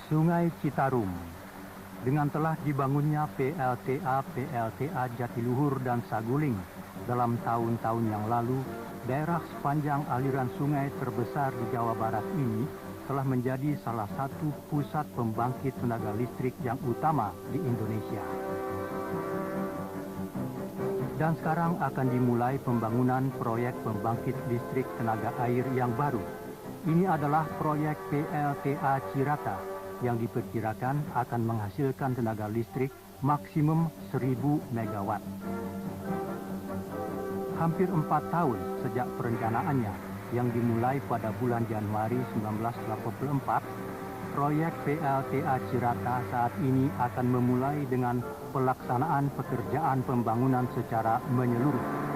Sungai Citarum. Dengan telah dibangunnya PLTA Jatiluhur dan Saguling dalam tahun-tahun yang lalu, daerah sepanjang aliran sungai terbesar di Jawa Barat ini telah menjadi salah satu pusat pembangkit tenaga listrik yang utama di Indonesia. Dan sekarang akan dimulai pembangunan proyek pembangkit listrik tenaga air yang baru. Ini adalah proyek PLTA Cirata yang diperkirakan akan menghasilkan tenaga listrik maksimum 1000 megawatt. Hampir 4 tahun sejak perencanaannya yang dimulai pada bulan Januari 1984, proyek PLTA Cirata saat ini akan memulai dengan pelaksanaan pekerjaan pembangunan secara menyeluruh.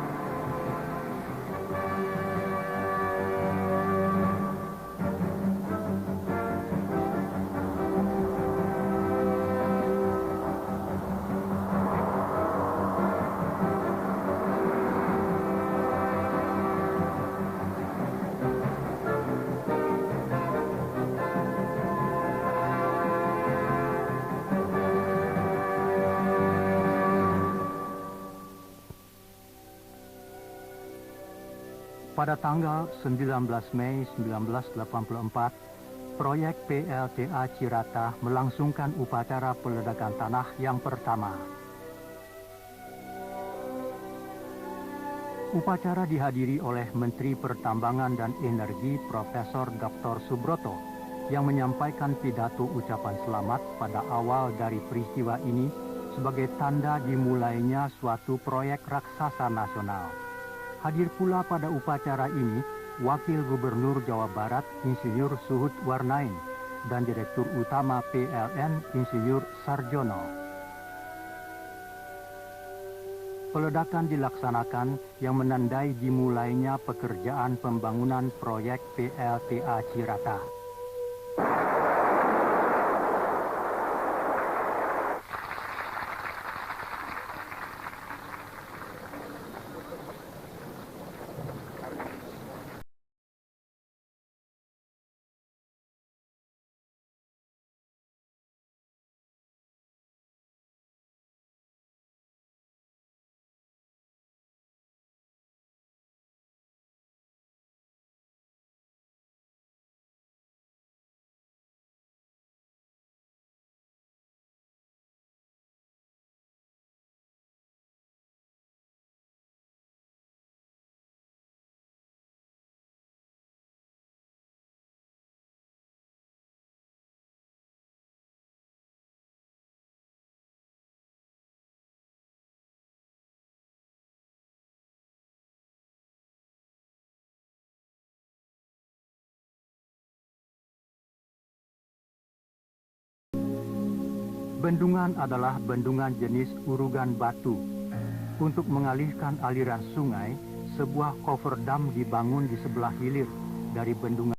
Pada tanggal 19 Mei 1984, proyek PLTA Cirata melangsungkan upacara peledakan tanah yang pertama. Upacara dihadiri oleh Menteri Pertambangan dan Energi Profesor Dr. Subroto yang menyampaikan pidato ucapan selamat pada awal dari peristiwa ini sebagai tanda dimulainya suatu proyek raksasa nasional. Hadir pula pada upacara ini Wakil Gubernur Jawa Barat Insinyur Suhut Warnain dan Direktur Utama PLN Insinyur Sarjono. Peledakan dilaksanakan yang menandai dimulainya pekerjaan pembangunan proyek PLTA Cirata. Bendungan adalah bendungan jenis urugan batu. Untuk mengalihkan aliran sungai, sebuah cover dam dibangun di sebelah hilir dari bendungan.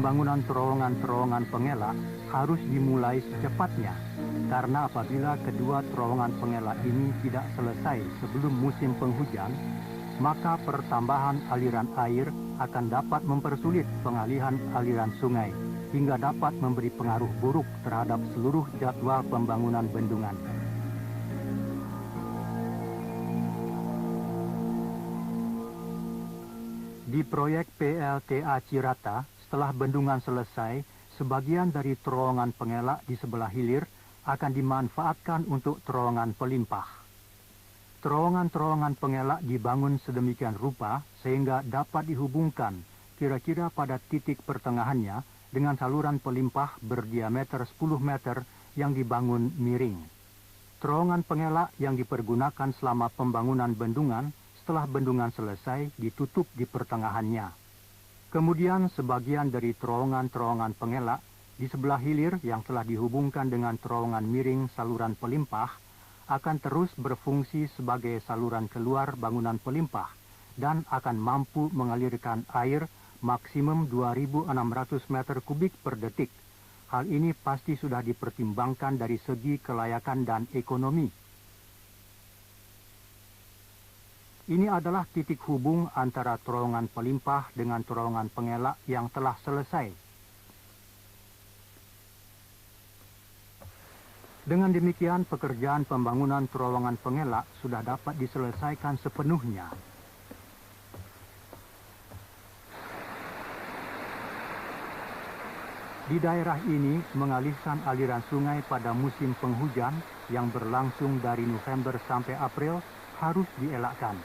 Pembangunan terowongan-terowongan pengelak harus dimulai secepatnya, karena apabila kedua terowongan pengelak ini tidak selesai sebelum musim penghujan, maka pertambahan aliran air akan dapat mempersulit pengalihan aliran sungai, hingga dapat memberi pengaruh buruk terhadap seluruh jadwal pembangunan bendungan. Di proyek PLTA Cirata, setelah bendungan selesai, sebagian dari terowongan pengelak di sebelah hilir akan dimanfaatkan untuk terowongan pelimpah. Terowongan-terowongan pengelak dibangun sedemikian rupa sehingga dapat dihubungkan kira-kira pada titik pertengahannya dengan saluran pelimpah berdiameter 10 meter yang dibangun miring. Terowongan pengelak yang dipergunakan selama pembangunan bendungan setelah bendungan selesai ditutup di pertengahannya. Kemudian sebagian dari terowongan-terowongan pengelak di sebelah hilir yang telah dihubungkan dengan terowongan miring saluran pelimpah akan terus berfungsi sebagai saluran keluar bangunan pelimpah dan akan mampu mengalirkan air maksimum 2.600 meter kubik per detik. Hal ini pasti sudah dipertimbangkan dari segi kelayakan dan ekonomi. Ini adalah titik hubung antara terowongan pelimpah dengan terowongan pengelak yang telah selesai. Dengan demikian, pekerjaan pembangunan terowongan pengelak sudah dapat diselesaikan sepenuhnya. Di daerah ini, mengalihkan aliran sungai pada musim penghujan yang berlangsung dari November sampai April harus dielakkan.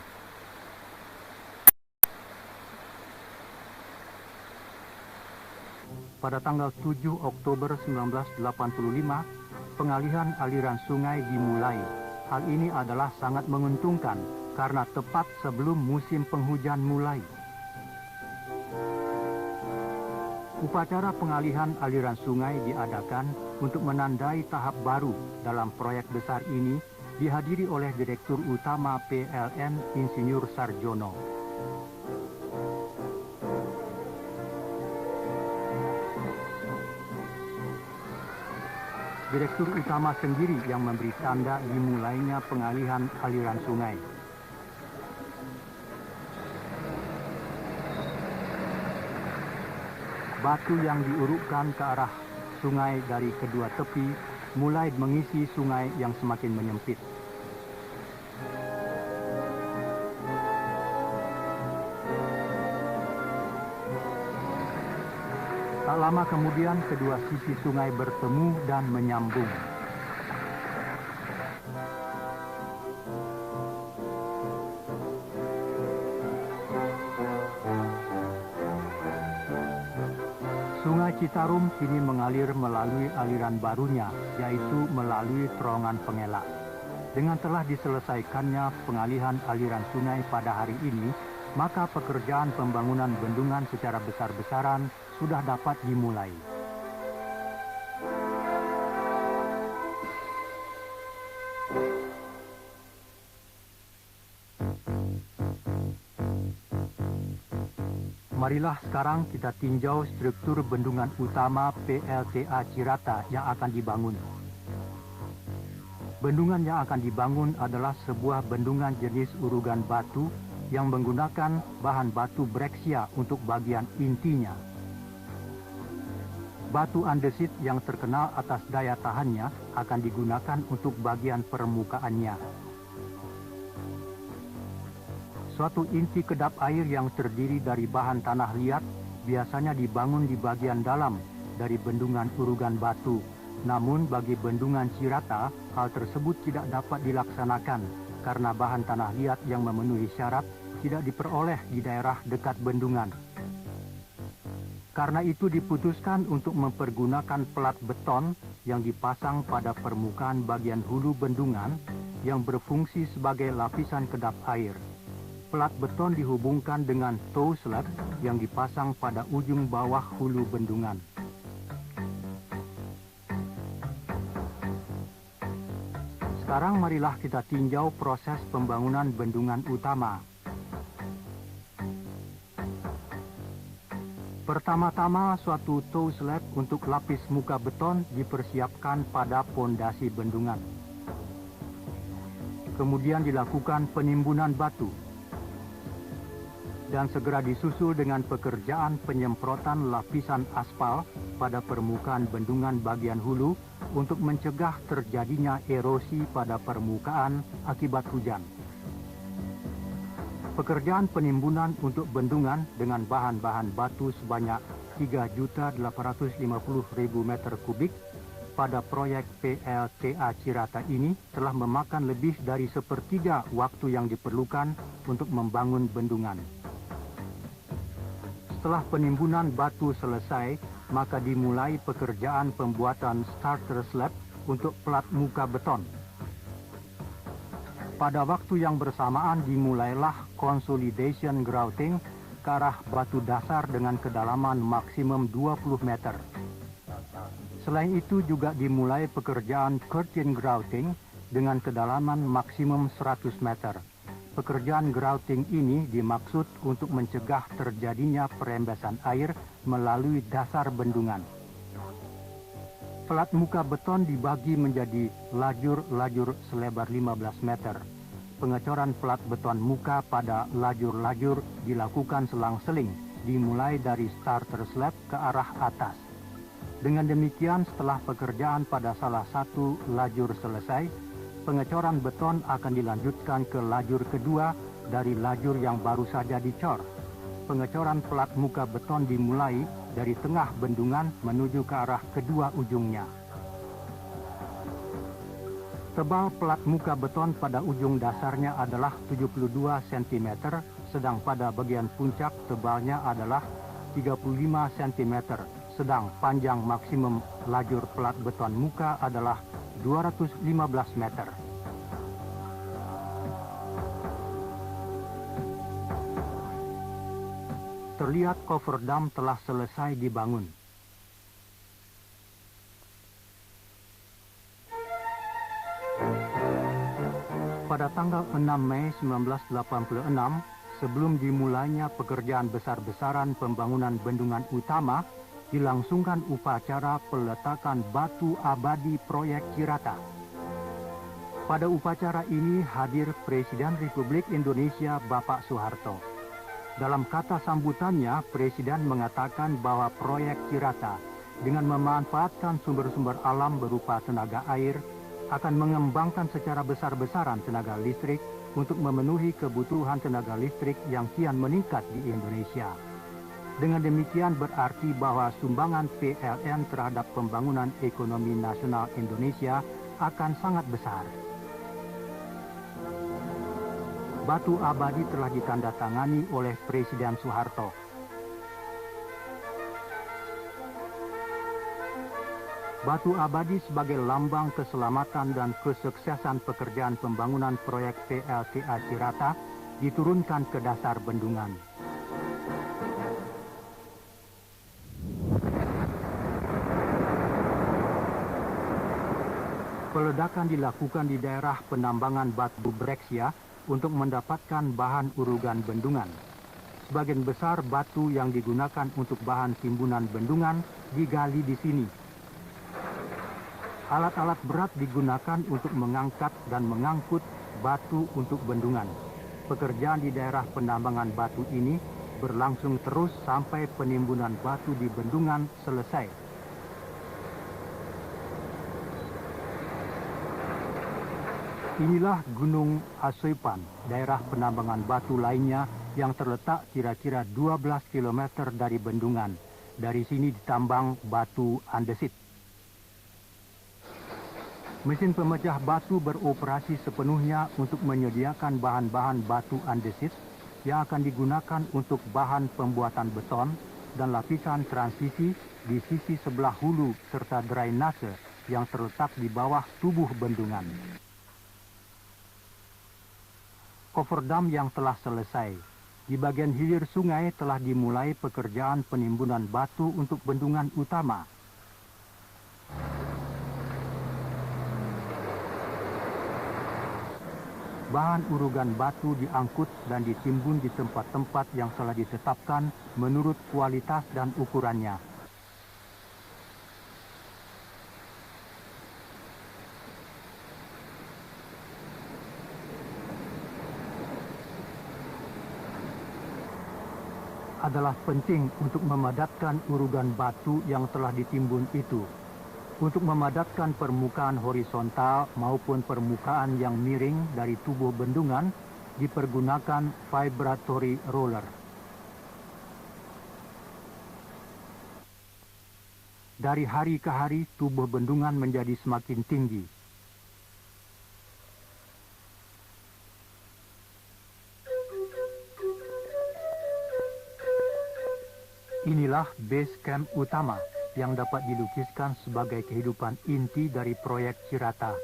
Pada tanggal 7 Oktober 1985, pengalihan aliran sungai dimulai. Hal ini adalah sangat menguntungkan karena tepat sebelum musim penghujan mulai. Upacara pengalihan aliran sungai diadakan untuk menandai tahap baru dalam proyek besar ini, dihadiri oleh Direktur Utama PLN Insinyur Sarjono. Direktur Utama sendiri yang memberi tanda dimulainya pengalihan aliran sungai. Batu yang diurukkan ke arah sungai dari kedua tepi mulai mengisi sungai yang semakin menyempit. Tak lama kemudian kedua sisi sungai bertemu dan menyambung. Sungai Citarum kini mengalir melalui aliran barunya, yaitu melalui terowongan pengelak. Dengan telah diselesaikannya pengalihan aliran sungai pada hari ini, maka pekerjaan pembangunan bendungan secara besar-besaran sudah dapat dimulai. Marilah sekarang kita tinjau struktur bendungan utama PLTA Cirata yang akan dibangun. Bendungan yang akan dibangun adalah sebuah bendungan jenis urugan batu yang menggunakan bahan batu breksia untuk bagian intinya. Batu andesit yang terkenal atas daya tahannya akan digunakan untuk bagian permukaannya. Suatu inti kedap air yang terdiri dari bahan tanah liat biasanya dibangun di bagian dalam dari bendungan urugan batu. Namun bagi bendungan Cirata, hal tersebut tidak dapat dilaksanakan karena bahan tanah liat yang memenuhi syarat tidak diperoleh di daerah dekat bendungan. Karena itu diputuskan untuk mempergunakan pelat beton yang dipasang pada permukaan bagian hulu bendungan yang berfungsi sebagai lapisan kedap air. Pelat beton dihubungkan dengan tow slab yang dipasang pada ujung bawah hulu bendungan. Sekarang marilah kita tinjau proses pembangunan bendungan utama. Pertama-tama, suatu toe slab untuk lapis muka beton dipersiapkan pada pondasi bendungan. Kemudian dilakukan penimbunan batu. Dan segera disusul dengan pekerjaan penyemprotan lapisan aspal pada permukaan bendungan bagian hulu untuk mencegah terjadinya erosi pada permukaan akibat hujan. Pekerjaan penimbunan untuk bendungan dengan bahan-bahan batu sebanyak 3.850.000 meter kubik pada proyek PLTA Cirata ini telah memakan lebih dari sepertiga waktu yang diperlukan untuk membangun bendungan. Setelah penimbunan batu selesai, maka dimulai pekerjaan pembuatan starter slab untuk plat muka beton. Pada waktu yang bersamaan dimulailah consolidation grouting ke arah batu dasar dengan kedalaman maksimum 20 meter. Selain itu juga dimulai pekerjaan curtain grouting dengan kedalaman maksimum 100 meter. Pekerjaan grouting ini dimaksud untuk mencegah terjadinya perembesan air melalui dasar bendungan. Plat muka beton dibagi menjadi lajur-lajur selebar 15 meter. Pengecoran plat beton muka pada lajur-lajur dilakukan selang-seling, dimulai dari starter slab ke arah atas. Dengan demikian, setelah pekerjaan pada salah satu lajur selesai, pengecoran beton akan dilanjutkan ke lajur kedua dari lajur yang baru saja dicor. Pengecoran plat muka beton dimulai dari tengah bendungan menuju ke arah kedua ujungnya. Tebal plat muka beton pada ujung dasarnya adalah 72 cm, sedang pada bagian puncak tebalnya adalah 35 cm, sedang panjang maksimum lajur plat beton muka adalah 215 meter. Terlihat cover dam telah selesai dibangun. Pada tanggal 6 Mei 1986, sebelum dimulainya pekerjaan besar-besaran pembangunan bendungan utama, dilangsungkan upacara peletakan batu abadi proyek Cirata. Pada upacara ini hadir Presiden Republik Indonesia Bapak Soeharto. Dalam kata sambutannya, Presiden mengatakan bahwa proyek Cirata dengan memanfaatkan sumber-sumber alam berupa tenaga air akan mengembangkan secara besar-besaran tenaga listrik untuk memenuhi kebutuhan tenaga listrik yang kian meningkat di Indonesia. Dengan demikian berarti bahwa sumbangan PLN terhadap pembangunan ekonomi nasional Indonesia akan sangat besar. Batu abadi telah ditandatangani oleh Presiden Soeharto. Batu abadi sebagai lambang keselamatan dan kesuksesan pekerjaan pembangunan proyek PLTA Cirata diturunkan ke dasar bendungan. Peledakan dilakukan di daerah penambangan batu breksia untuk mendapatkan bahan urugan bendungan. Sebagian besar batu yang digunakan untuk bahan timbunan bendungan digali di sini. Alat-alat berat digunakan untuk mengangkat dan mengangkut batu untuk bendungan. Pekerjaan di daerah penambangan batu ini berlangsung terus sampai penimbunan batu di bendungan selesai. Inilah Gunung Asoipan, daerah penambangan batu lainnya yang terletak kira-kira 12 km dari bendungan. Dari sini ditambang batu andesit. Mesin pemecah batu beroperasi sepenuhnya untuk menyediakan bahan-bahan batu andesit yang akan digunakan untuk bahan pembuatan beton dan lapisan transisi di sisi sebelah hulu serta drainase yang terletak di bawah tubuh bendungan. Coverdam yang telah selesai. Di bagian hilir sungai telah dimulai pekerjaan penimbunan batu untuk bendungan utama. bahan urugan batu diangkut dan ditimbun di tempat-tempat yang telah ditetapkan menurut kualitas dan ukurannya. Adalah penting untuk memadatkan urugan batu yang telah ditimbun itu. Untuk memadatkan permukaan horizontal maupun permukaan yang miring dari tubuh bendungan, dipergunakan vibratory roller. Dari hari ke hari, tubuh bendungan menjadi semakin tinggi. Inilah base camp utama yang dapat dilukiskan sebagai kehidupan inti dari proyek Cirata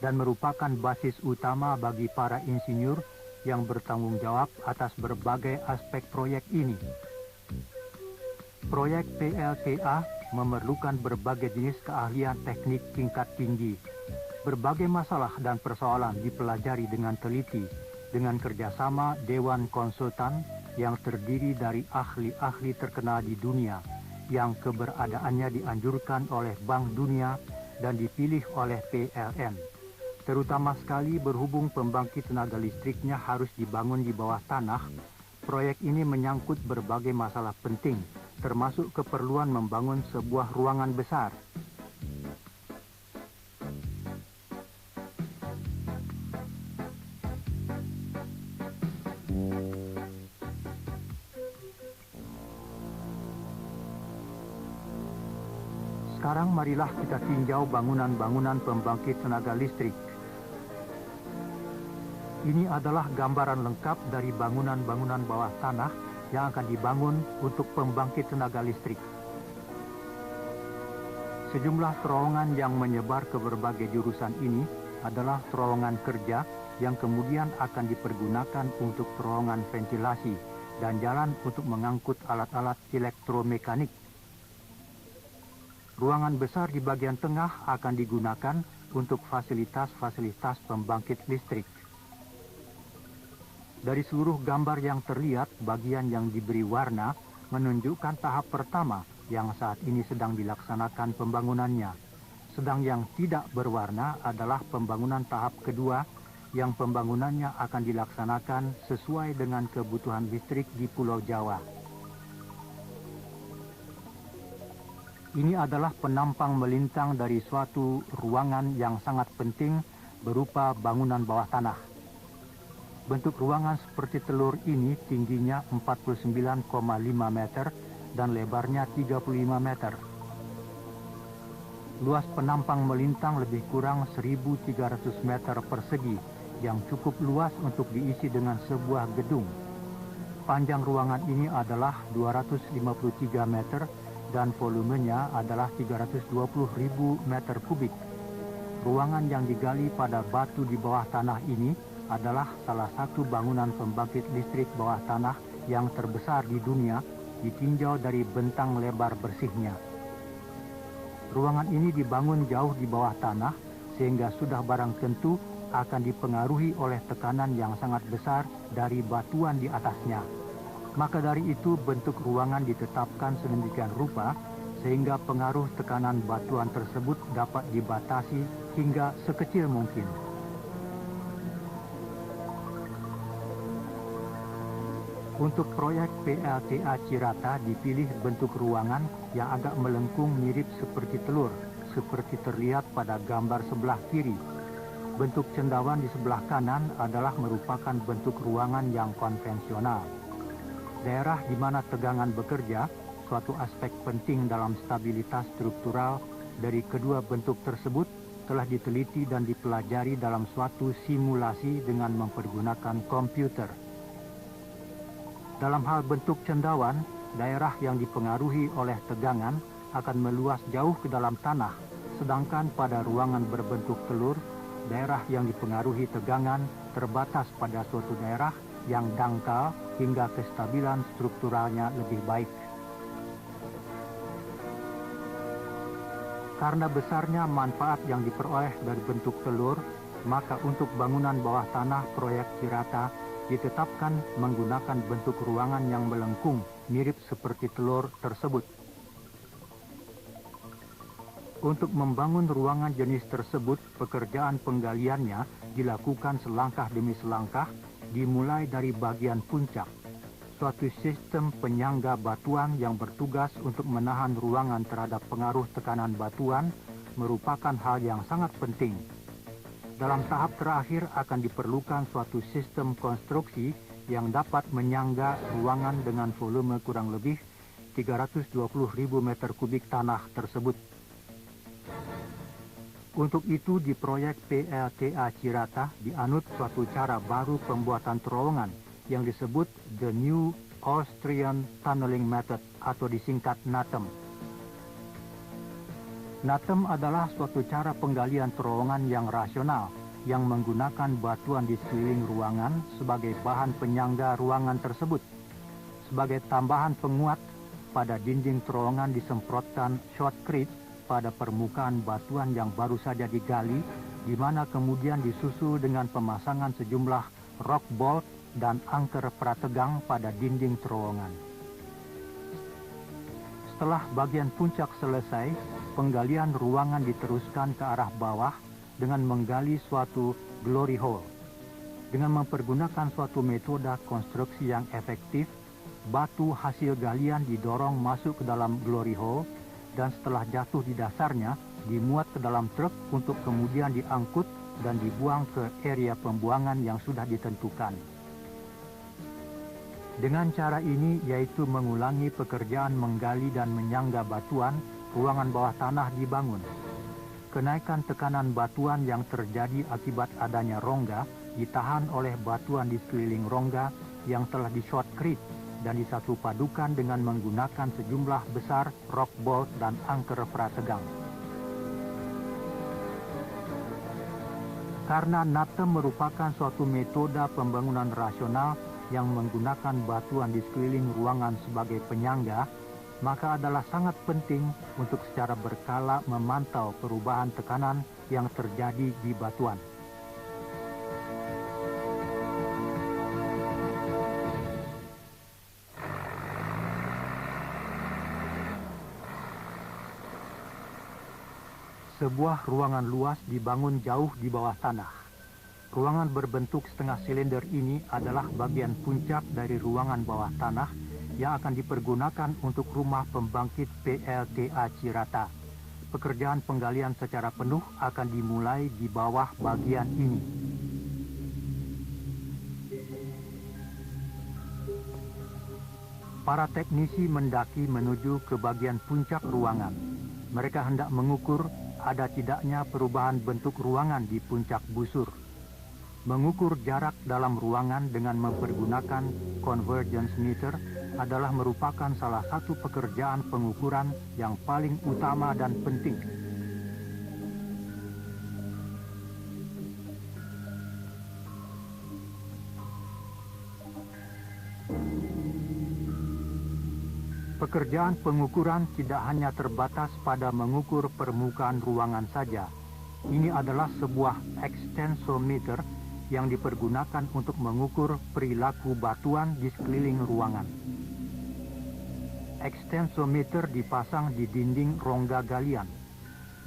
dan merupakan basis utama bagi para insinyur yang bertanggung jawab atas berbagai aspek proyek ini. Proyek PLTA memerlukan berbagai jenis keahlian teknik tingkat tinggi. Berbagai masalah dan persoalan dipelajari dengan teliti dengan kerjasama Dewan Konsultan yang terdiri dari ahli-ahli terkenal di dunia yang keberadaannya dianjurkan oleh Bank Dunia dan dipilih oleh PLN. Terutama sekali berhubung pembangkit tenaga listriknya harus dibangun di bawah tanah, proyek ini menyangkut berbagai masalah penting, termasuk keperluan membangun sebuah ruangan besar. Sekarang marilah kita tinjau bangunan-bangunan pembangkit tenaga listrik. Ini adalah gambaran lengkap dari bangunan-bangunan bawah tanah yang akan dibangun untuk pembangkit tenaga listrik. Sejumlah terowongan yang menyebar ke berbagai jurusan ini adalah terowongan kerja yang kemudian akan dipergunakan untuk terowongan ventilasi dan jalan untuk mengangkut alat-alat elektromekanik. Ruangan besar di bagian tengah akan digunakan untuk fasilitas-fasilitas pembangkit listrik. Dari seluruh gambar yang terlihat, bagian yang diberi warna menunjukkan tahap pertama yang saat ini sedang dilaksanakan pembangunannya. Sedang yang tidak berwarna adalah pembangunan tahap kedua yang pembangunannya akan dilaksanakan sesuai dengan kebutuhan listrik di Pulau Jawa. Ini adalah penampang melintang dari suatu ruangan yang sangat penting berupa bangunan bawah tanah. Bentuk ruangan seperti telur ini tingginya 49,5 meter dan lebarnya 35 meter. Luas penampang melintang lebih kurang 1.300 meter persegi yang cukup luas untuk diisi dengan sebuah gedung. Panjang ruangan ini adalah 253 meter dan volumenya adalah 320.000 meter kubik. Ruangan yang digali pada batu di bawah tanah ini adalah salah satu bangunan pembangkit listrik bawah tanah yang terbesar di dunia, ditinjau dari bentang lebar bersihnya. Ruangan ini dibangun jauh di bawah tanah, sehingga sudah barang tentu akan dipengaruhi oleh tekanan yang sangat besar dari batuan di atasnya. Maka dari itu bentuk ruangan ditetapkan sedemikian rupa sehingga pengaruh tekanan batuan tersebut dapat dibatasi hingga sekecil mungkin. Untuk proyek PLTA Cirata dipilih bentuk ruangan yang agak melengkung mirip seperti telur, seperti terlihat pada gambar sebelah kiri. Bentuk cendawan di sebelah kanan adalah merupakan bentuk ruangan yang konvensional. Daerah di mana tegangan bekerja, suatu aspek penting dalam stabilitas struktural dari kedua bentuk tersebut telah diteliti dan dipelajari dalam suatu simulasi dengan mempergunakan komputer. Dalam hal bentuk cendawan, daerah yang dipengaruhi oleh tegangan akan meluas jauh ke dalam tanah, sedangkan pada ruangan berbentuk telur, daerah yang dipengaruhi tegangan terbatas pada suatu daerah yang dangkal hingga kestabilan strukturalnya lebih baik. Karena besarnya manfaat yang diperoleh dari bentuk telur, maka untuk bangunan bawah tanah proyek Cirata ditetapkan menggunakan bentuk ruangan yang melengkung mirip seperti telur tersebut. Untuk membangun ruangan jenis tersebut, pekerjaan penggaliannya dilakukan selangkah demi selangkah, dimulai dari bagian puncak. Suatu sistem penyangga batuan yang bertugas untuk menahan ruangan terhadap pengaruh tekanan batuan merupakan hal yang sangat penting. Dalam tahap terakhir akan diperlukan suatu sistem konstruksi yang dapat menyangga ruangan dengan volume kurang lebih 320.000 meter kubik tanah tersebut. Untuk itu di proyek PLTA Cirata dianut suatu cara baru pembuatan terowongan yang disebut The New Austrian Tunneling Method atau disingkat NATEM. NATEM adalah suatu cara penggalian terowongan yang rasional yang menggunakan batuan di sekeliling ruangan sebagai bahan penyangga ruangan tersebut. Sebagai tambahan penguat, pada dinding terowongan disemprotkan shotcrete pada permukaan batuan yang baru saja digali, di mana kemudian disusul dengan pemasangan sejumlah rock bolt dan angker prategang pada dinding terowongan. Setelah bagian puncak selesai, penggalian ruangan diteruskan ke arah bawah dengan menggali suatu glory hole. Dengan mempergunakan suatu metode konstruksi yang efektif, batu hasil galian didorong masuk ke dalam glory hole dan setelah jatuh di dasarnya dimuat ke dalam truk untuk kemudian diangkut dan dibuang ke area pembuangan yang sudah ditentukan. Dengan cara ini yaitu mengulangi pekerjaan menggali dan menyangga batuan, ruangan bawah tanah dibangun. Kenaikan tekanan batuan yang terjadi akibat adanya rongga ditahan oleh batuan di sekeliling rongga yang telah di-shotcrete dan disatu padukan dengan menggunakan sejumlah besar rock bolt dan angker prategang. Karena NATEM merupakan suatu metode pembangunan rasional yang menggunakan batuan di sekeliling ruangan sebagai penyangga, maka adalah sangat penting untuk secara berkala memantau perubahan tekanan yang terjadi di batuan. Sebuah ruangan luas dibangun jauh di bawah tanah. Ruangan berbentuk setengah silinder ini adalah bagian puncak dari ruangan bawah tanah yang akan dipergunakan untuk rumah pembangkit PLTA Cirata. Pekerjaan penggalian secara penuh akan dimulai di bawah bagian ini. Para teknisi mendaki menuju ke bagian puncak ruangan. Mereka hendak mengukur ada tidaknya perubahan bentuk ruangan di puncak busur. Mengukur jarak dalam ruangan dengan mempergunakan convergence meter adalah merupakan salah satu pekerjaan pengukuran yang paling utama dan penting. Pekerjaan pengukuran tidak hanya terbatas pada mengukur permukaan ruangan saja. Ini adalah sebuah extensometer yang dipergunakan untuk mengukur perilaku batuan di sekeliling ruangan. Extensometer dipasang di dinding rongga galian.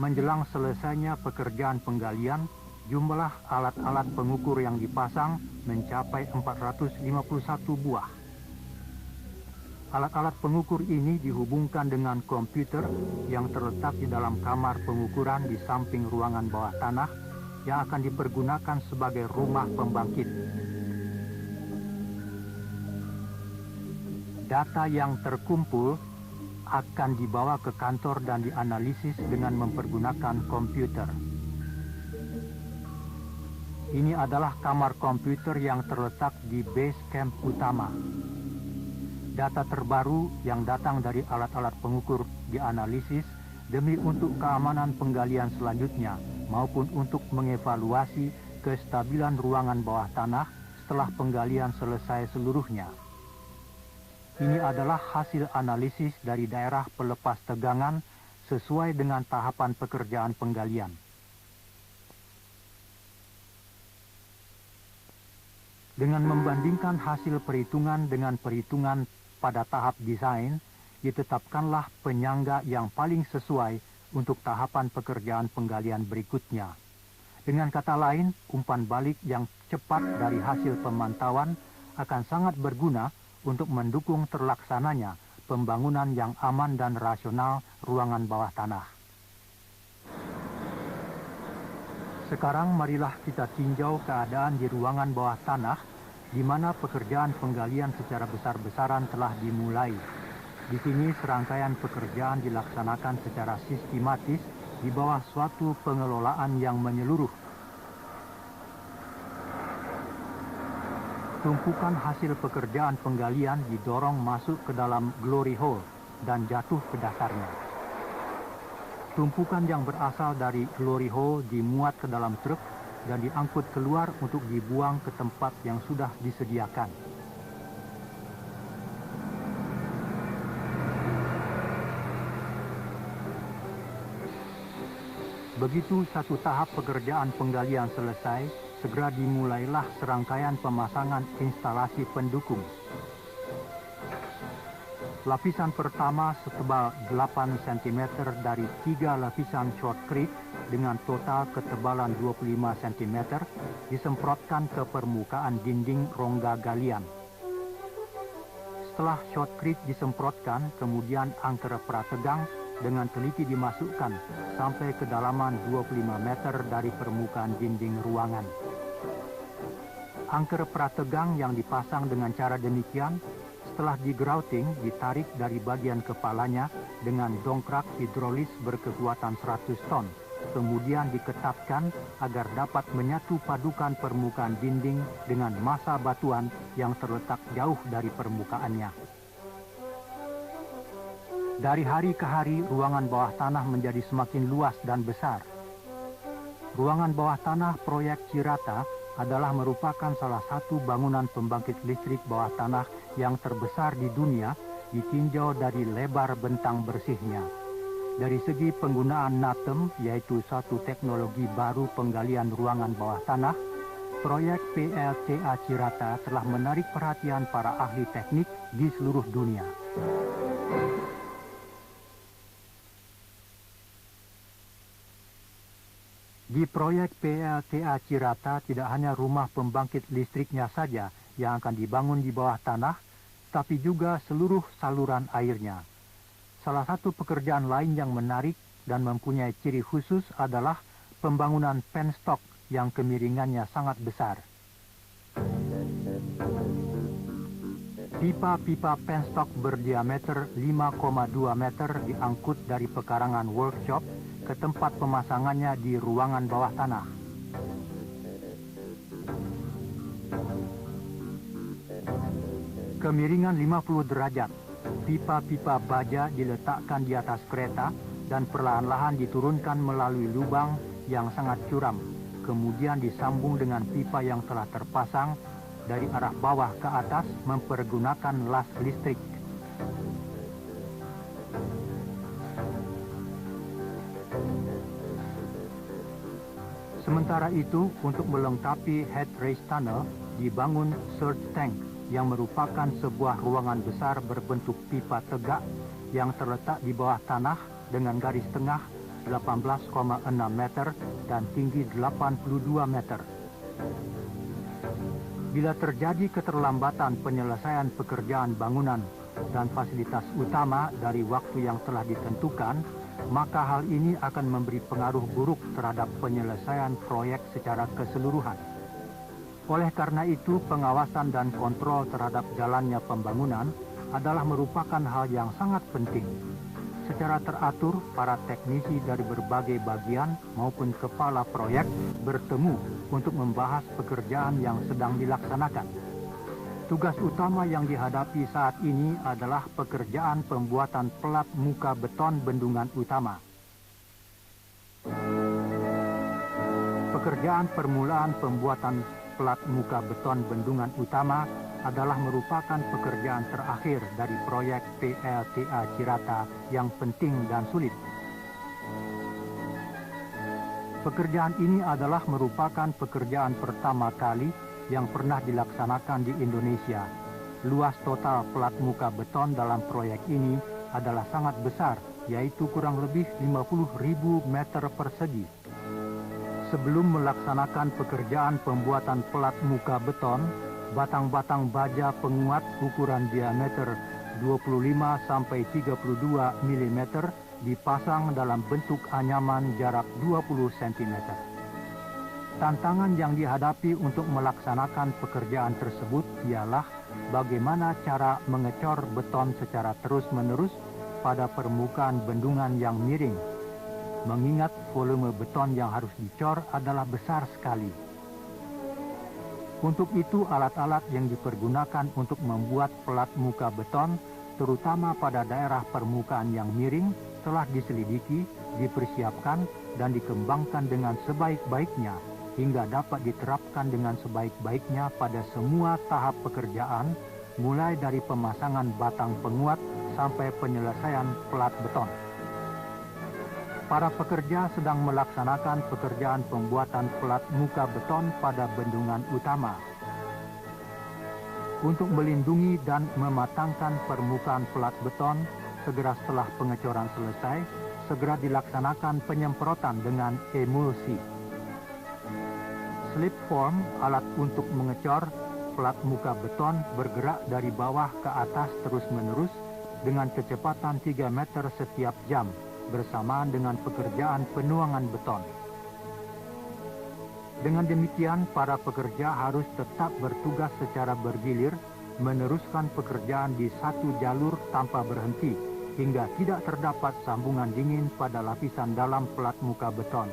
Menjelang selesainya pekerjaan penggalian, jumlah alat-alat pengukur yang dipasang mencapai 451 buah. Alat-alat pengukur ini dihubungkan dengan komputer yang terletak di dalam kamar pengukuran di samping ruangan bawah tanah yang akan dipergunakan sebagai rumah pembangkit. Data yang terkumpul akan dibawa ke kantor dan dianalisis dengan mempergunakan komputer. Ini adalah kamar komputer yang terletak di base camp utama. Data terbaru yang datang dari alat-alat pengukur dianalisis demi untuk keamanan penggalian selanjutnya maupun untuk mengevaluasi kestabilan ruangan bawah tanah setelah penggalian selesai seluruhnya. Ini adalah hasil analisis dari daerah pelepas tegangan sesuai dengan tahapan pekerjaan penggalian. Dengan membandingkan hasil perhitungan dengan perhitungan pada tahap desain, ditetapkanlah penyangga yang paling sesuai untuk tahapan pekerjaan penggalian berikutnya. Dengan kata lain, umpan balik yang cepat dari hasil pemantauan akan sangat berguna untuk mendukung terlaksananya pembangunan yang aman dan rasional ruangan bawah tanah. Sekarang marilah kita tinjau keadaan di ruangan bawah tanah, di mana pekerjaan penggalian secara besar-besaran telah dimulai. Di sini serangkaian pekerjaan dilaksanakan secara sistematis di bawah suatu pengelolaan yang menyeluruh. Tumpukan hasil pekerjaan penggalian didorong masuk ke dalam glory hole dan jatuh ke dasarnya. Tumpukan yang berasal dari glory hole dimuat ke dalam truk dan diangkut keluar untuk dibuang ke tempat yang sudah disediakan. Begitu satu tahap pekerjaan penggalian selesai, segera dimulailah serangkaian pemasangan instalasi pendukung. Lapisan pertama setebal 8 cm dari 3 lapisan shotcrete dengan total ketebalan 25 cm disemprotkan ke permukaan dinding rongga galian. Setelah shotcrete disemprotkan, kemudian angker prategang dengan teliti dimasukkan sampai kedalaman 25 meter dari permukaan dinding ruangan. Angker prategang yang dipasang dengan cara demikian, setelah digrouting, ditarik dari bagian kepalanya dengan dongkrak hidrolis berkekuatan 100 ton, kemudian diketatkan agar dapat menyatu padukan permukaan dinding dengan massa batuan yang terletak jauh dari permukaannya. Dari hari ke hari, ruangan bawah tanah menjadi semakin luas dan besar. Ruangan bawah tanah proyek Cirata adalah merupakan salah satu bangunan pembangkit listrik bawah tanah yang terbesar di dunia, ditinjau dari lebar bentang bersihnya. Dari segi penggunaan NATEM, yaitu satu teknologi baru penggalian ruangan bawah tanah, proyek PLTA Cirata telah menarik perhatian para ahli teknik di seluruh dunia. Di proyek PLTA Cirata tidak hanya rumah pembangkit listriknya saja yang akan dibangun di bawah tanah, tapi juga seluruh saluran airnya. Salah satu pekerjaan lain yang menarik dan mempunyai ciri khusus adalah pembangunan penstock yang kemiringannya sangat besar. Pipa-pipa penstock berdiameter 5,2 meter diangkut dari pekarangan workshop ke tempat pemasangannya di ruangan bawah tanah. Kemiringan 50 derajat, pipa-pipa baja diletakkan di atas kereta dan perlahan-lahan diturunkan melalui lubang yang sangat curam, kemudian disambung dengan pipa yang telah terpasang dari arah bawah ke atas mempergunakan las listrik. Sementara itu, untuk melengkapi head race tunnel, dibangun surge tank yang merupakan sebuah ruangan besar berbentuk pipa tegak yang terletak di bawah tanah dengan garis tengah 18,6 meter dan tinggi 82 meter. Bila terjadi keterlambatan penyelesaian pekerjaan bangunan dan fasilitas utama dari waktu yang telah ditentukan, maka hal ini akan memberi pengaruh buruk terhadap penyelesaian proyek secara keseluruhan. Oleh karena itu, pengawasan dan kontrol terhadap jalannya pembangunan adalah merupakan hal yang sangat penting. Secara teratur, para teknisi dari berbagai bagian maupun kepala proyek bertemu untuk membahas pekerjaan yang sedang dilaksanakan. Tugas utama yang dihadapi saat ini adalah pekerjaan pembuatan pelat muka beton bendungan utama. Pekerjaan permulaan pembuatan pelat muka beton bendungan utama adalah merupakan pekerjaan terakhir dari proyek PLTA Cirata yang penting dan sulit. Pekerjaan ini adalah merupakan pekerjaan pertama kali yang pernah dilaksanakan di Indonesia. Luas total plat muka beton dalam proyek ini adalah sangat besar, yaitu kurang lebih 50.000 meter persegi. Sebelum melaksanakan pekerjaan pembuatan plat muka beton, batang-batang baja penguat ukuran diameter 25-32 mm dipasang dalam bentuk anyaman jarak 20 cm. Tantangan yang dihadapi untuk melaksanakan pekerjaan tersebut ialah bagaimana cara mengecor beton secara terus-menerus pada permukaan bendungan yang miring, mengingat volume beton yang harus dicor adalah besar sekali. Untuk itu, alat-alat yang dipergunakan untuk membuat plat muka beton, terutama pada daerah permukaan yang miring, telah diselidiki, dipersiapkan, dan dikembangkan dengan sebaik-baiknya, hingga dapat diterapkan dengan sebaik-baiknya pada semua tahap pekerjaan, mulai dari pemasangan batang penguat sampai penyelesaian plat beton. Para pekerja sedang melaksanakan pekerjaan pembuatan plat muka beton pada bendungan utama. Untuk melindungi dan mematangkan permukaan plat beton, segera setelah pengecoran selesai, segera dilaksanakan penyemprotan dengan emulsi. Slip form, alat untuk mengecor plat muka beton, bergerak dari bawah ke atas terus-menerus dengan kecepatan 3 meter setiap jam, bersamaan dengan pekerjaan penuangan beton. Dengan demikian, para pekerja harus tetap bertugas secara bergilir, meneruskan pekerjaan di satu jalur tanpa berhenti, hingga tidak terdapat sambungan dingin pada lapisan dalam plat muka beton.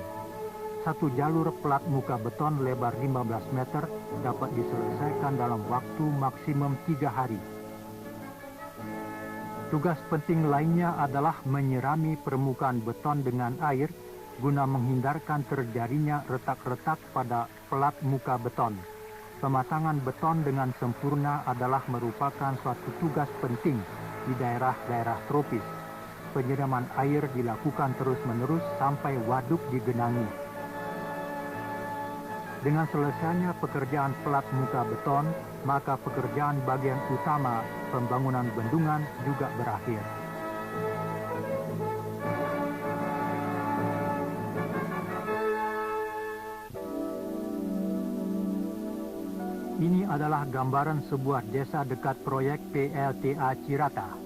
Satu jalur plat muka beton lebar 15 meter dapat diselesaikan dalam waktu maksimum 3 hari. Tugas penting lainnya adalah menyirami permukaan beton dengan air guna menghindarkan terjadinya retak-retak pada plat muka beton. Pemasangan beton dengan sempurna adalah merupakan suatu tugas penting di daerah-daerah tropis. Penyiraman air dilakukan terus-menerus sampai waduk digenangi. Dengan selesainya pekerjaan plat muka beton, maka pekerjaan bagian utama pembangunan bendungan juga berakhir. Ini adalah gambaran sebuah desa dekat proyek PLTA Cirata.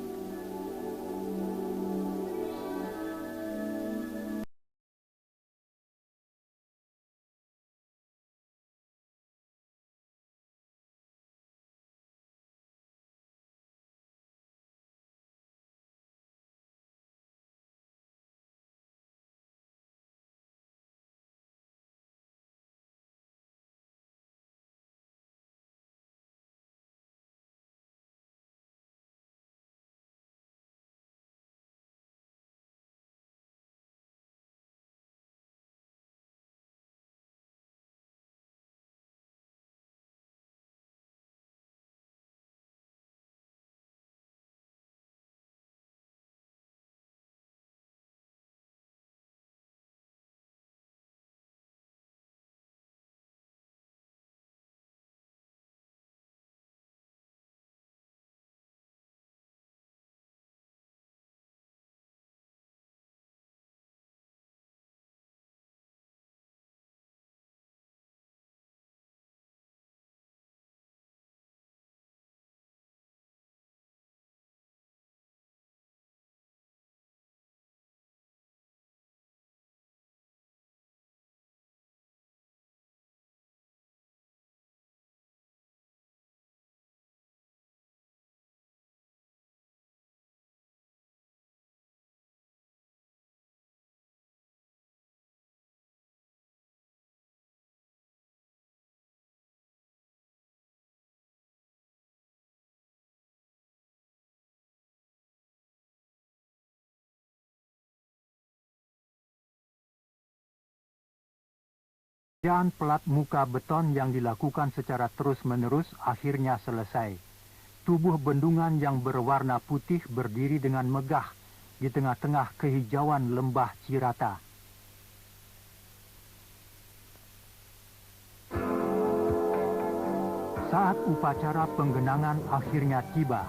Pekerjaan plat muka beton yang dilakukan secara terus-menerus akhirnya selesai. Tubuh bendungan yang berwarna putih berdiri dengan megah di tengah-tengah kehijauan lembah Cirata. Saat upacara penggenangan akhirnya tiba,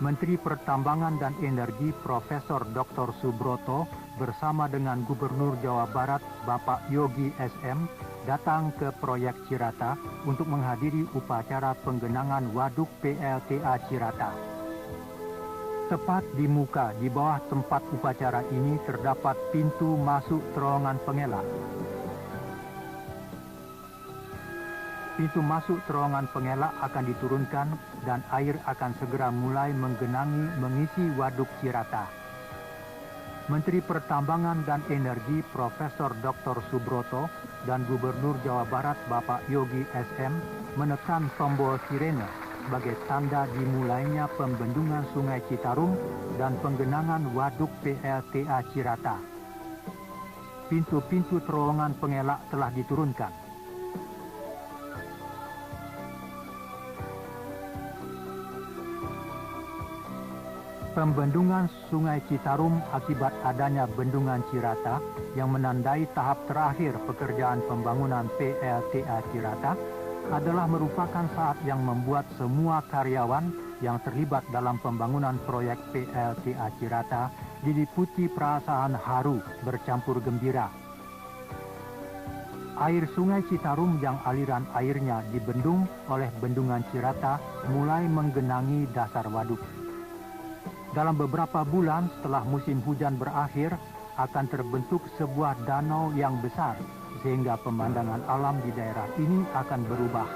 Menteri Pertambangan dan Energi Profesor Dr. Subroto bersama dengan Gubernur Jawa Barat Bapak Yogi SM datang ke proyek Cirata untuk menghadiri upacara penggenangan waduk PLTA Cirata. Tepat di muka di bawah tempat upacara ini terdapat pintu masuk terowongan pengelak. Pintu masuk terowongan pengelak akan diturunkan dan air akan segera mulai menggenangi mengisi waduk Cirata. Menteri Pertambangan dan Energi Profesor Dr. Subroto dan Gubernur Jawa Barat Bapak Yogi SM menekan tombol sirene sebagai tanda dimulainya pembendungan Sungai Citarum dan penggenangan waduk PLTA Cirata. Pintu-pintu terowongan pengelak telah diturunkan. Pembendungan Sungai Citarum akibat adanya bendungan Cirata yang menandai tahap terakhir pekerjaan pembangunan PLTA Cirata adalah merupakan saat yang membuat semua karyawan yang terlibat dalam pembangunan proyek PLTA Cirata diliputi perasaan haru bercampur gembira. Air Sungai Citarum yang aliran airnya dibendung oleh bendungan Cirata mulai menggenangi dasar waduk. Dalam beberapa bulan setelah musim hujan berakhir, akan terbentuk sebuah danau yang besar, sehingga pemandangan alam di daerah ini akan berubah.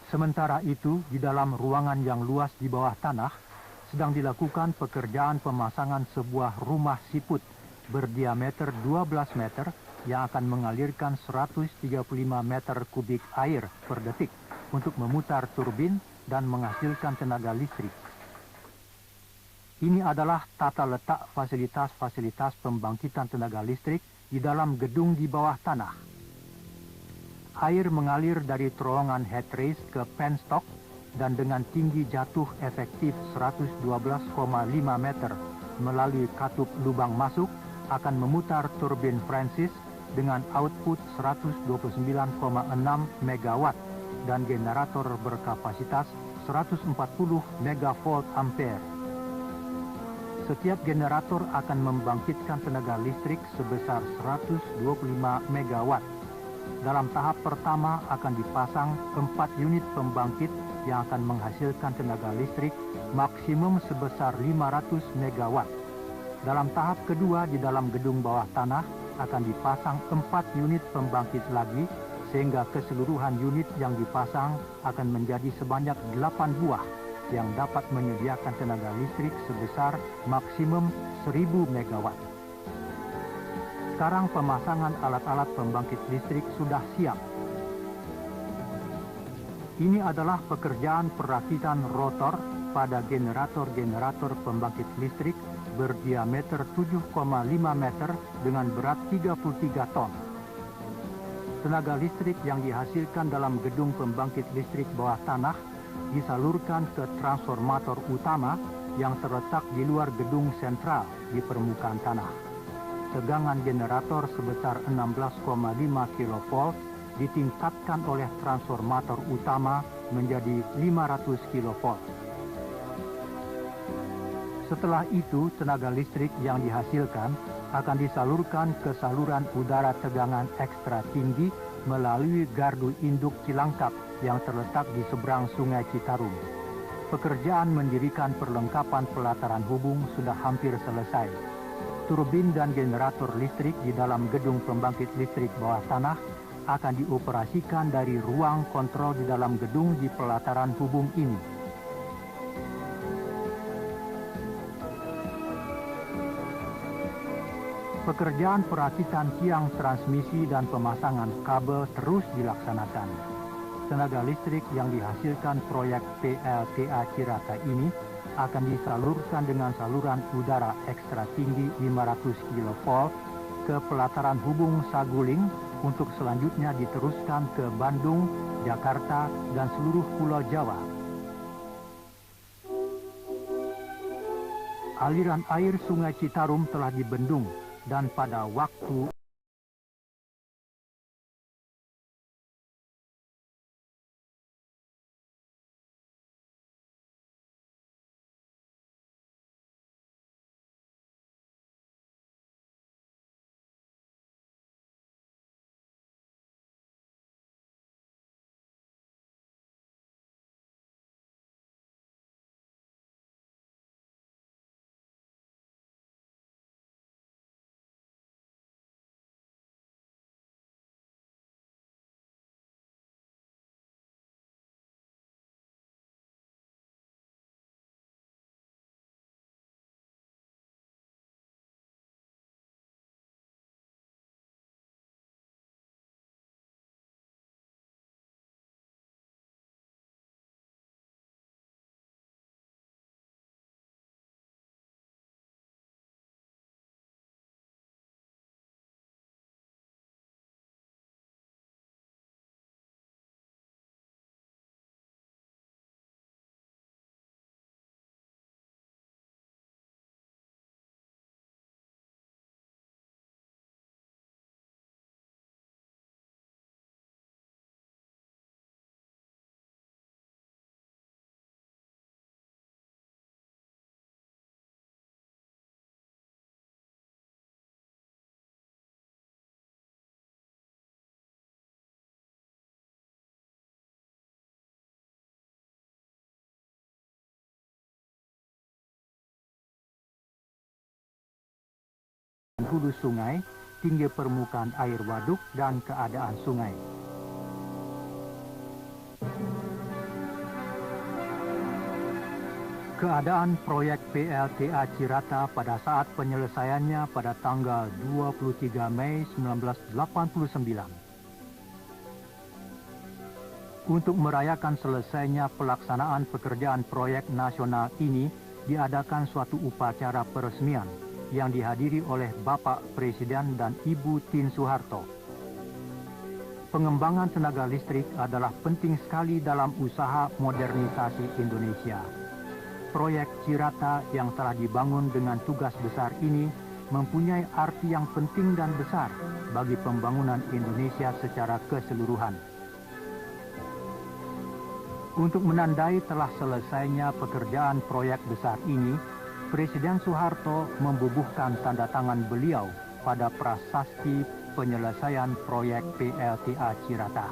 Sementara itu, di dalam ruangan yang luas di bawah tanah, sedang dilakukan pekerjaan pemasangan sebuah rumah siput berdiameter 12 meter yang akan mengalirkan 135 meter kubik air per detik untuk memutar turbin dan menghasilkan tenaga listrik. Ini adalah tata letak fasilitas-fasilitas pembangkitan tenaga listrik di dalam gedung di bawah tanah. Air mengalir dari terowongan headrace ke penstock dan dengan tinggi jatuh efektif 112,5 meter melalui katup lubang masuk akan memutar turbin Francis dengan output 129,6 megawatt dan generator berkapasitas 140 megavolt ampere. Setiap generator akan membangkitkan tenaga listrik sebesar 125 megawatt. Dalam tahap pertama akan dipasang 4 unit pembangkit yang akan menghasilkan tenaga listrik maksimum sebesar 500 megawatt. Dalam tahap kedua di dalam gedung bawah tanah akan dipasang 4 unit pembangkit lagi, sehingga keseluruhan unit yang dipasang akan menjadi sebanyak 8 buah yang dapat menyediakan tenaga listrik sebesar maksimum 1000 megawatt. Sekarang pemasangan alat-alat pembangkit listrik sudah siap. Ini adalah pekerjaan perakitan rotor pada generator-generator pembangkit listrik berdiameter 7,5 meter dengan berat 33 ton. Tenaga listrik yang dihasilkan dalam gedung pembangkit listrik bawah tanah disalurkan ke transformator utama yang terletak di luar gedung sentral di permukaan tanah. Tegangan generator sebesar 16,5 kV ditingkatkan oleh transformator utama menjadi 500 kV. Setelah itu, tenaga listrik yang dihasilkan akan disalurkan ke saluran udara tegangan ekstra tinggi melalui gardu induk Cilangkap yang terletak di seberang Sungai Citarum. Pekerjaan mendirikan perlengkapan pelataran hubung sudah hampir selesai. Turbin dan generator listrik di dalam gedung pembangkit listrik bawah tanah akan dioperasikan dari ruang kontrol di dalam gedung di pelataran hubung ini. Pekerjaan perakitan tiang transmisi dan pemasangan kabel terus dilaksanakan. Tenaga listrik yang dihasilkan proyek PLTA Cirata ini akan disalurkan dengan saluran udara ekstra tinggi 500 kV ke pelataran hubung Saguling untuk selanjutnya diteruskan ke Bandung, Jakarta, dan seluruh Pulau Jawa. Aliran air Sungai Citarum telah dibendung dan pada waktu hulu sungai, tinggi permukaan air waduk, dan keadaan sungai. Keadaan proyek PLTA Cirata pada saat penyelesaiannya pada tanggal 23 Mei 1989. Untuk merayakan selesainya pelaksanaan pekerjaan proyek nasional ini, diadakan suatu upacara peresmian yang dihadiri oleh Bapak Presiden dan Ibu Tien Soeharto. Pengembangan tenaga listrik adalah penting sekali dalam usaha modernisasi Indonesia. Proyek Cirata yang telah dibangun dengan tugas besar ini mempunyai arti yang penting dan besar bagi pembangunan Indonesia secara keseluruhan. Untuk menandai telah selesainya pekerjaan proyek besar ini, Presiden Soeharto membubuhkan tanda tangan beliau pada prasasti penyelesaian proyek PLTA Cirata.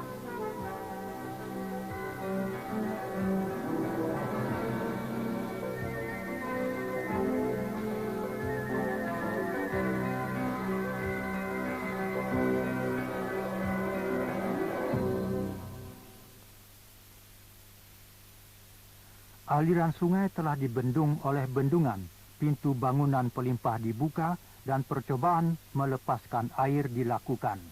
Aliran sungai telah dibendung oleh bendungan, pintu bangunan pelimpah dibuka, dan percobaan melepaskan air dilakukan.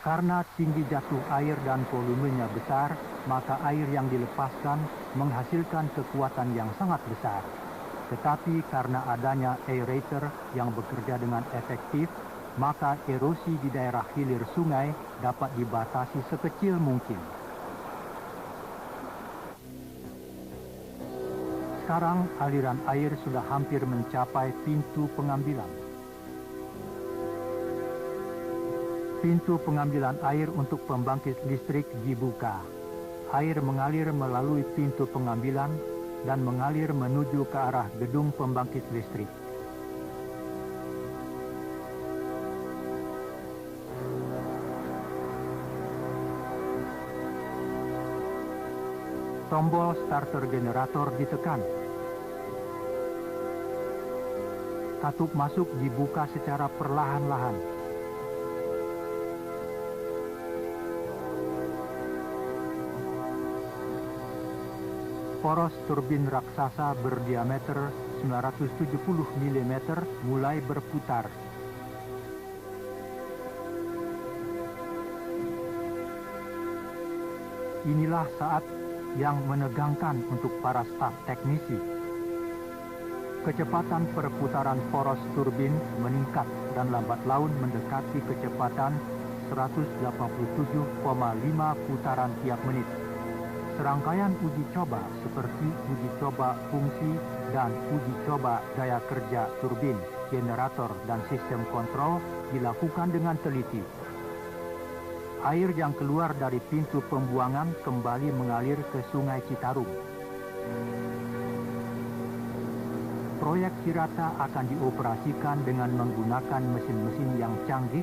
Karena tinggi jatuh air dan volumenya besar, maka air yang dilepaskan menghasilkan kekuatan yang sangat besar. Tetapi karena adanya aerator yang bekerja dengan efektif, maka erosi di daerah hilir sungai dapat dibatasi sekecil mungkin. Sekarang aliran air sudah hampir mencapai pintu pengambilan. Pintu pengambilan air untuk pembangkit listrik dibuka. Air mengalir melalui pintu pengambilan dan mengalir menuju ke arah gedung pembangkit listrik. Tombol starter generator ditekan. Katup masuk dibuka secara perlahan-lahan. Poros turbin raksasa berdiameter 970 mm mulai berputar. Inilah saat yang menegangkan untuk para staf teknisi. Kecepatan perputaran poros turbin meningkat dan lambat laun mendekati kecepatan 187,5 putaran tiap menit. Serangkaian uji coba seperti uji coba fungsi dan uji coba daya kerja turbin, generator, dan sistem kontrol dilakukan dengan teliti. Air yang keluar dari pintu pembuangan kembali mengalir ke Sungai Citarum. Proyek Cirata akan dioperasikan dengan menggunakan mesin-mesin yang canggih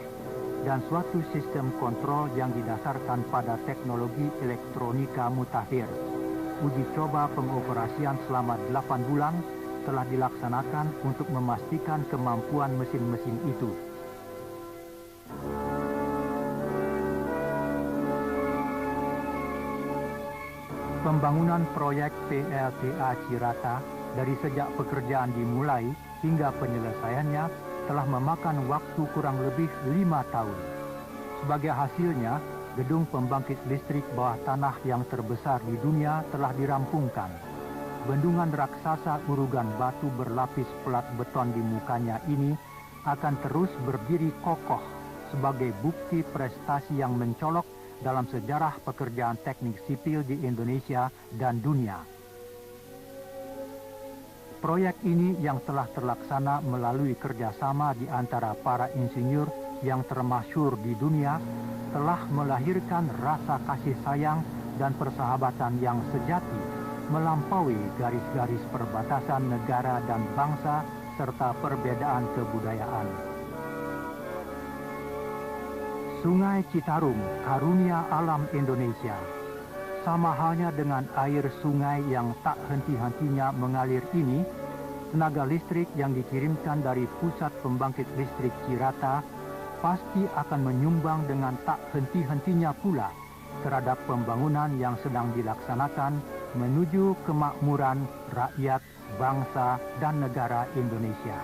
dan suatu sistem kontrol yang didasarkan pada teknologi elektronika mutakhir. Uji coba pengoperasian selama 8 bulan telah dilaksanakan untuk memastikan kemampuan mesin-mesin itu. Pembangunan proyek PLTA Cirata dari sejak pekerjaan dimulai hingga penyelesaiannya telah memakan waktu kurang lebih 5 tahun. Sebagai hasilnya, gedung pembangkit listrik bawah tanah yang terbesar di dunia telah dirampungkan. Bendungan raksasa urugan batu berlapis plat beton di mukanya ini akan terus berdiri kokoh sebagai bukti prestasi yang mencolok dalam sejarah pekerjaan teknik sipil di Indonesia dan dunia. Proyek ini yang telah terlaksana melalui kerjasama di antara para insinyur yang termasyhur di dunia telah melahirkan rasa kasih sayang dan persahabatan yang sejati melampaui garis-garis perbatasan negara dan bangsa serta perbedaan kebudayaan. Sungai Citarum, karunia alam Indonesia. Sama halnya dengan air sungai yang tak henti-hentinya mengalir ini, tenaga listrik yang dikirimkan dari pusat pembangkit listrik Cirata pasti akan menyumbang dengan tak henti-hentinya pula terhadap pembangunan yang sedang dilaksanakan menuju kemakmuran rakyat, bangsa, dan negara Indonesia.